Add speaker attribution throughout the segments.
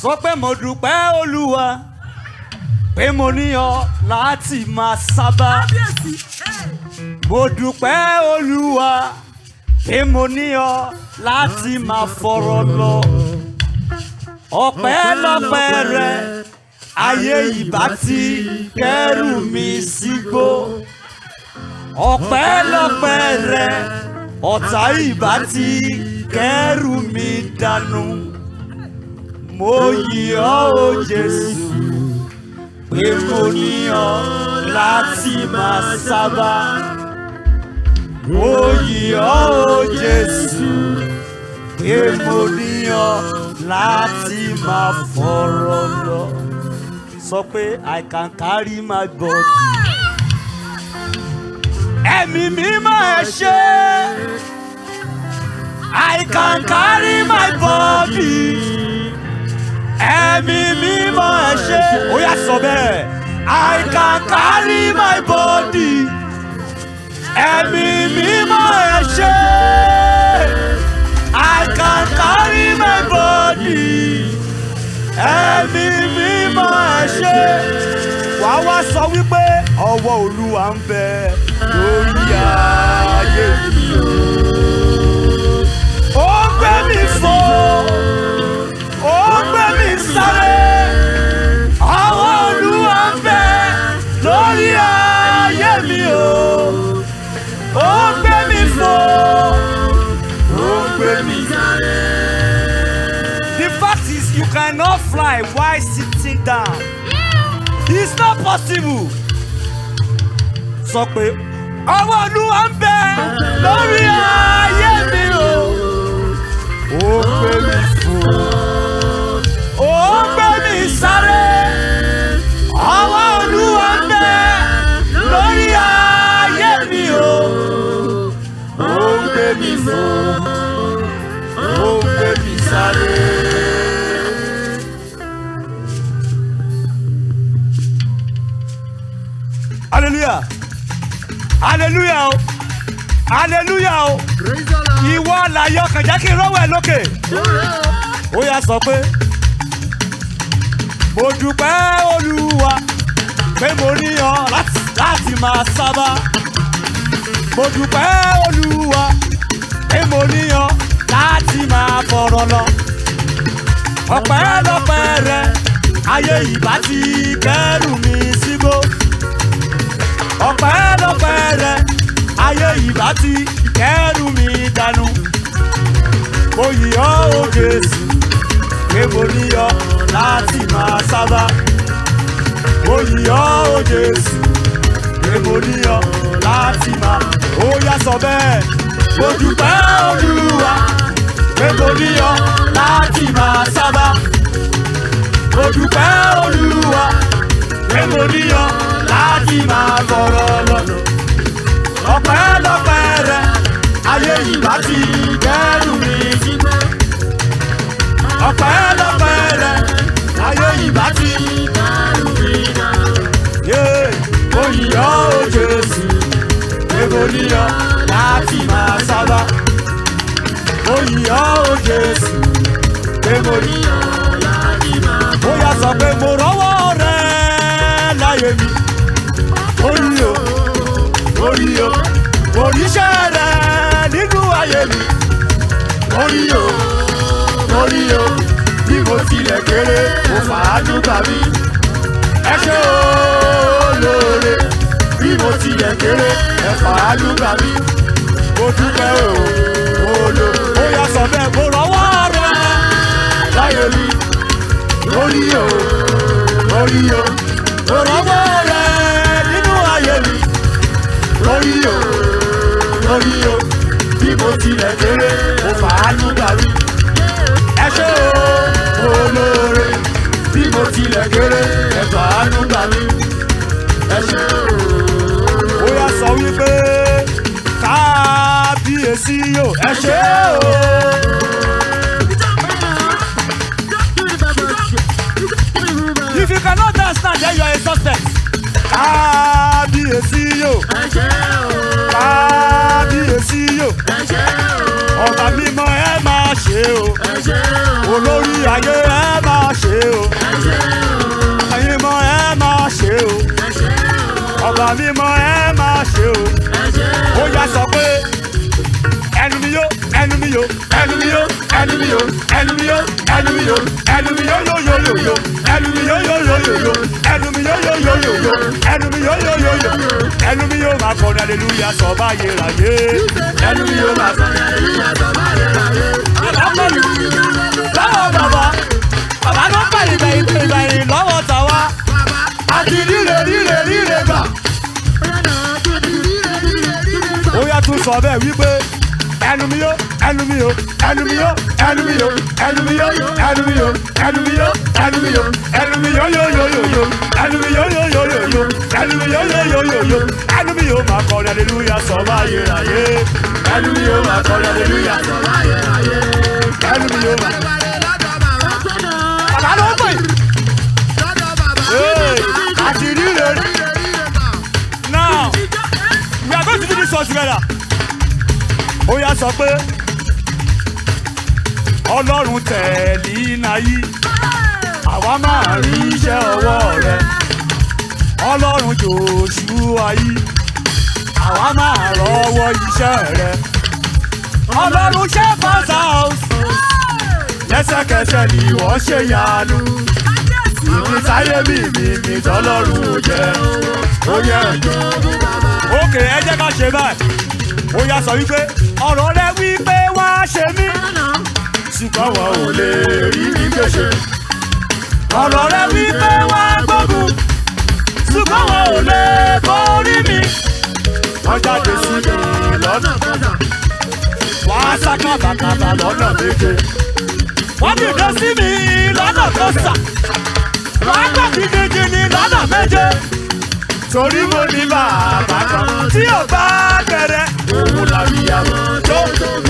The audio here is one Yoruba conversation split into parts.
Speaker 1: sọ pé mo dúpẹ́ Olúwa pé mo ní ọ láti máa sábà. Mo dúpẹ́ Olúwa pé mo ní ọ láti máa fọ̀rọ̀ lọ. Ọpẹ́lọpẹ́ rẹ ayé ìbá ti kẹ́rù mi sígbó. Ọpẹ́lọpẹ́ rẹ ọ̀tá ìbá ti kẹ́rù mi dànù. Mo yìn ọ́ o Jésù pé mo ní ọ láti máa sábà. Mo yìn ọ́ o Jésù pé mo ní ọ láti máa fọ̀rọ̀ lọ. Sọ pé I can carry my body. Ẹ̀mí mímọ́ ẹ ṣé. I can carry my body. Ẹ̀mí mímọ́ ẹ ṣé. Ó yá sọ bẹ́ẹ̀. I can carry my body. Ẹ̀mí mímọ́ ẹ ṣé. I can carry my body. Ẹ̀mí mímọ́ ẹ ṣé. Wàá wá sọ wípé ọwọ́ Olúwa ń bẹ lórí ayé mi o. Ó gbé mi fò, ó gbé mi sáré. Ọwọ́ Olúwa ń bẹ lórí ayé mi o. Ó gbé mi fò, ó gbé mi sáré. The fact is you cannot fly while sitting down. It's not possible. Sọ pé ọwọ́ Olúwa ń bẹ lórí ayé mi o. Ó gbé mi fò, ó gbé mi sáré. Ọwọ́ Olúwa ń bẹ lórí ayé mi o. Ó gbé mi fò, ó gbé mi sáré. Hallelujah. Hallelujah o. Hallelujah o. Ìwọ àlàyé ọkàn jẹ́ kí n rọ́wọ́ ẹ lókè. Ó yá sọ pé mo dúpẹ́ Olúwa pé mo ní ọ láti máa sábà. Mo dúpẹ́ Olúwa pé mo ní ọ láti máa fọ̀rọ̀ lọ. Ọpẹ́lọpẹ́ rẹ ayé ìbá ti kẹ́rù mi sígbó. Ọpẹ́lọpẹ́ rẹ ayé ìbá ti kẹ́rù mi dànù. Mo yìn ọ́ o Jésù pé mo ní ọ láti máa sábà. Mo yìn ọ́ o Jésù pé mo ní ọ láti máa. Ó yá sọ bẹ́ẹ̀. Mo dúpẹ́ Olúwa pé mo ní ọ láti máa sábà. Mo dúpẹ́ Olúwa pé mo ní ọ láti máa fọ̀rọ̀ lọ. Ọpẹ́lọpẹ́ rẹ ayé ìbá ti kẹ́rù mi sígbó. Ọpẹ́lọpẹ́ rẹ ayé ìbá ti kẹ́rù mi dànù. Mo yìn ọ́ o Jésù pé mo ní ọ láti máa sábà. Mo yìn ọ́ o Jésù pé mo ní ọ láti máa. Ó yá sọ pé mo rọ́wọ́ rẹ láyé mi. Orí o, orí o, oríṣẹ́ rẹ nínú ayé mi. Orí o, orí o, bí mo tilẹ̀ kéré, mo fàánú gbà mí. Ẹ ṣé olóore, bí mo tilẹ̀ kéré, ẹ fàánú gbà mí. Mo dúpẹ́ o, olóore. Ó yá sọ bẹ́ẹ̀, mo rọ́wọ́ rẹ láyé mi. Orí o, orí o, mo rọ́wọ́ rẹ nínú ayé mi. Orí o, orí o, bí mo tilẹ̀ kéré, mo fàánú gbà mí. Ẹ ṣé olóore, bí mo tilẹ̀ kéré, ẹ fàánú gbà mí. Ẹ ṣé o. Ó yá sọ wípé kábíyèsí o. Ẹ ṣé o. If you cannot dance now, then you are a suspect. Kábíyèsí o. Ẹ ṣé o. Kábíyèsí o. Ẹ ṣé o. Ọba mímọ́ ẹ máa ṣe o. Ẹ ṣé o. Olórí ayé ẹ máa ṣe mímọ́ ẹ máa ṣe o. Ó yá sọ pé ẹnu mi yó ẹnu mi yó ẹnu mi yó ẹnu mi yó ẹnu mi yó ẹnu mi yó ẹnu mi yó yó yó yó yó ẹnu mi yó yó yó yó yó ẹnu mi yó yó yó yó yó ẹnu mi yó yó yó yó ẹnu mi yó máa kọrin hallelujah sọ báyé ráyé ẹnu mi yó máa kọrin hallelujah sọ báyé ráyé. alákọ̀ọ́lù lọ́wọ́ bàbá bàbá ló bá ìgbẹ̀yìn lọ́wọ́ tàwa àti líle gbà. Ó yá tún sọ bẹ́ẹ̀ wípé ẹnu mi yó ẹnu mi yó ẹnu mi yó ẹnu mi yó ẹnu mi yó ẹnu mi yó ẹnu mi yó ẹnu mi yó ẹnu mi yó yó yó yó yó ẹnu mi yó yó yó yó yó ẹnu mi yó yó yó yó yó ẹnu mi yó máa kọrin hallelujah sọ báyé ráyé ẹnu mi yó máa kọrin hallelujah sọ báyé ráyé ẹnu mi yó máa. Bàbá ló pè àti líle. Now we are going to do this one together. Ó yá sọ pé Ọlọ́run tẹ̀lé náyí àwa máa rí iṣẹ́ ọwọ́ rẹ̀. Ọlọ́run Jóṣúà yìí àwa máa rọ́wọ́ iṣẹ́ rẹ̀. Ọlọ́run Shepherd's house lẹ́sẹ̀kẹsẹ̀ ni wọ́n ṣe yanu. Ìgbésàyé mi tọ́lọ́run jẹ́ ó yẹ ẹ̀jọ̀. Ókè ẹ jẹ́ ká ṣe báyìí. Ó yá sọ wípé ọ̀rọ̀ rẹ wípé wá ṣe mí ṣùgbọ́n wọn ò lè rí mi gbèsè. Ọ̀rọ̀ rẹ wípé wá gbógun ṣùgbọ́n wọn ò lè borí mi. Wọ́n jáde sí mi lọ́nà kọ́sà wọ́n á sá kábàkàbà lọ́nà méje. Wọ́n dìde sí mi lọ́nà kọ́sà wọ́n á gbà kìkìkì ní lọ́nà méje. Torí mo ní bàbá kan tí ò bá bẹ̀rẹ̀ òun làbí àwọn tó.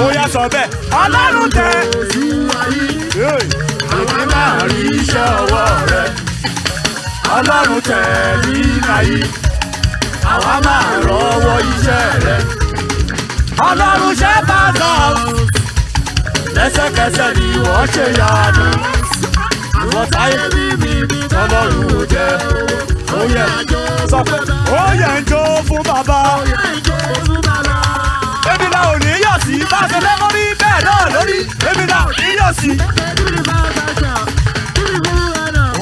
Speaker 1: Ó yá sọ bẹ́ẹ̀ Ọlọ́run tẹ èmi máa rí iṣẹ́ ọwọ́ rẹ̀. Ọlọ́run tẹ ní náyí àwa máa rọ́wọ́ iṣẹ́ rẹ̀. Ọlọ́run Shepherd's house lẹ́sẹ̀kẹsẹ̀ ni wọ́n ṣe yanu. Ìwọ táyé tọ́lọ́run ò jẹ́ ó yẹ sọ pé ó yẹ ń jó fún bàbá. Èmi náà ò ní yọ̀ sí bá a ṣe fẹ́ kó rí bẹ́ẹ̀ náà lórí. Èmi náà ò ní yọ̀ sí.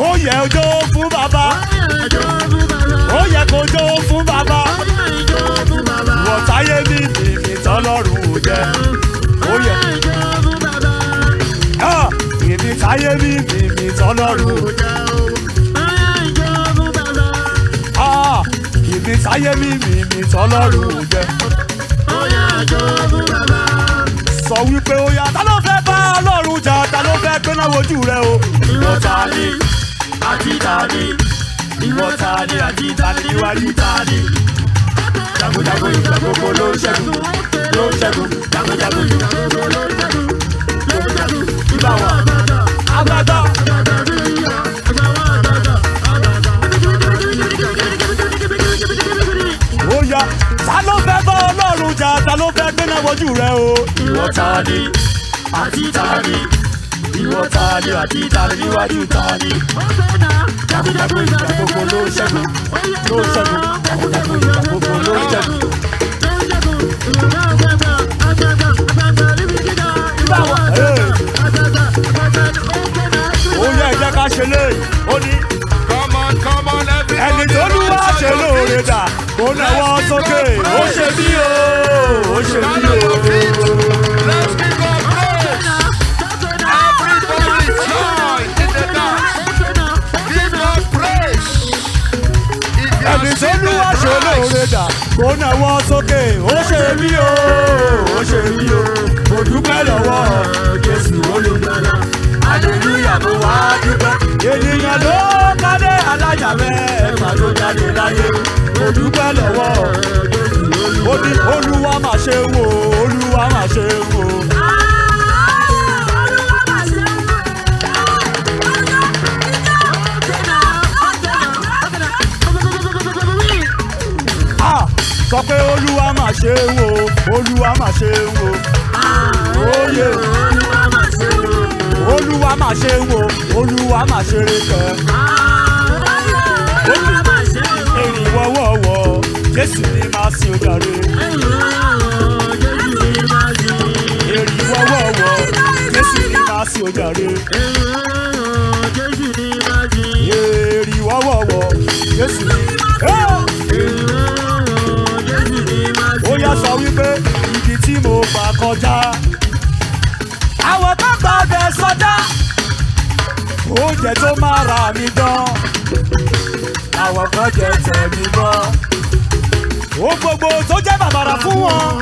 Speaker 1: Ó yẹ jó fún bàbá. Ó yẹ kó jó fún bàbá. Ìwọ táyé mi tọ́lọ́run ò jẹ́ ó yẹ. Èmi táyé mi tọ́lọ́run ò jẹ́. Ìbí táyé mi tọ́lọ́run jẹ́. Ó yá jó fún bàbá. Sọ wípé ó yá ta ló fẹ́ bá Ọlọ́run jà ta ló fẹ́ gbéná wojú rẹ o. Ìwọ ta ni àti ta ni ìwọ ta ni àti ta ni níwájú ta ni. Jagunjagun ìgbà gbogbo ló ń ṣẹ́gun ló ń ṣẹ́gun jagunjagun ìgbà gbogbo ló ń ṣẹ́gun ló ń ṣẹ́gun. Ìbá wọn agbada. Ó yá ta ló fẹ́ bá Ọlọ́run jà ta ló fẹ́ gbéná wojú rẹ o. Ìwọ ta ni àti ta ni ìwọ ta ni àti ta ni níwájú ta ni. Jagunjagun ìgbà gbogbo ló ń ṣẹ́gun ló ń ṣẹ́gun jagunjagun ìgbà gbogbo ló ń ṣẹ́gun. Ó yá ẹ jẹ́ ká ṣe léyìí ó ní. Ẹni tó lù wá ṣe lóore dà kó náwó sókè ó ṣe bí o ó ṣe bí o.
Speaker 2: Let's give God praise. Everybody join in the dance. Give God praise.
Speaker 1: Ẹni tó lù wá ṣe lóore dà kó náwó sókè ó ṣe bí o ó ṣe bí o. Mo dúpẹ́ lọ́wọ́ Jésù olùgbàlà. Hallelujah mo wá dúpẹ́. Ènìyàn ló kádé alájà mẹ́fà tó jáde láyé. Mo dúpẹ́ lọ́wọ́ ó ní Olúwa mà ṣe wò Olúwa mà ṣe wò. Sọ pé Olúwa mà ṣe wò Olúwa mà ṣe wò. Oyè Olúwa mà ṣe wò Olúwa mà ṣe rékẹ́. Èrì wọ́wọ́wọ́ Jésù ni máa sin ojàre. Èrì wọ́wọ́wọ́, Jésù ni máa sin ojàre. Èrì wọ́wọ́wọ́, Jésù ni. Ó yá sọ wípé ibi tí mo gbà kọjá. Àwọn tó gbà bẹ̀ sọdá. Oúnjẹ tó máa ra mi dán. Àwọn kan jẹ tẹ̀mí bọ́. Ó gbogbo tó jẹ́ bàbàrà fún wọn.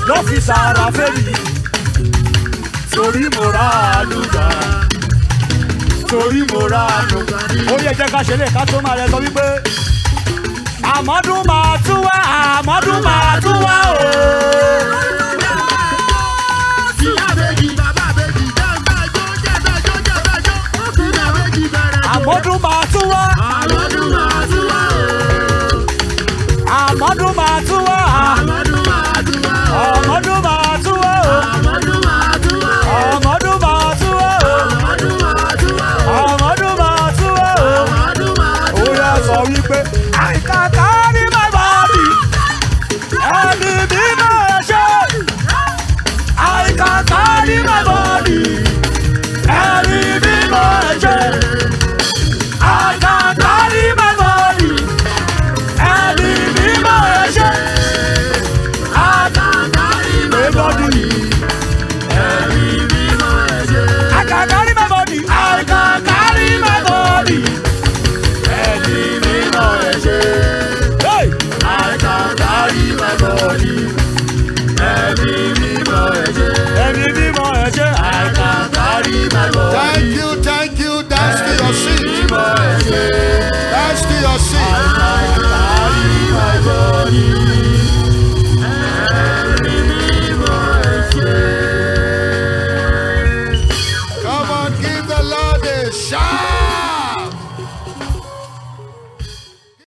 Speaker 1: Ló fi sàrà fẹ́mi. Torí mo ra àlùbà. Torí mo ra àlùbà. Ó yẹ jẹ́ ká ṣe lè ká tó máa rẹ sọ wípé. Àmọ́dún máa tún wá, àmọ́dún máa tún wá o. Àmọ́dún máa tún wá. Àmọ́dún máa tún wá o. Àmọ́dún máa tún wá. Àmọ́dún máa tún wá o. Àmọ́dún máa tún wá o. Àmọ́dún máa tún wá o. Àmọ́dún máa tún wá o. Àmọ́dún máa tún wá o. Àmọ́dún máa tún wá o. Àmọ́dún máa tún wá o. Ó yá sọ wípé àìkàkà ní bàbá mi. Ẹni bí máa ṣe. Àìkàkà ní bàbá mi. Ẹni bí máa ṣe.
Speaker 2: Thank you. Dance to your seat. Dance to your seat. Come on, give the Lord a shout.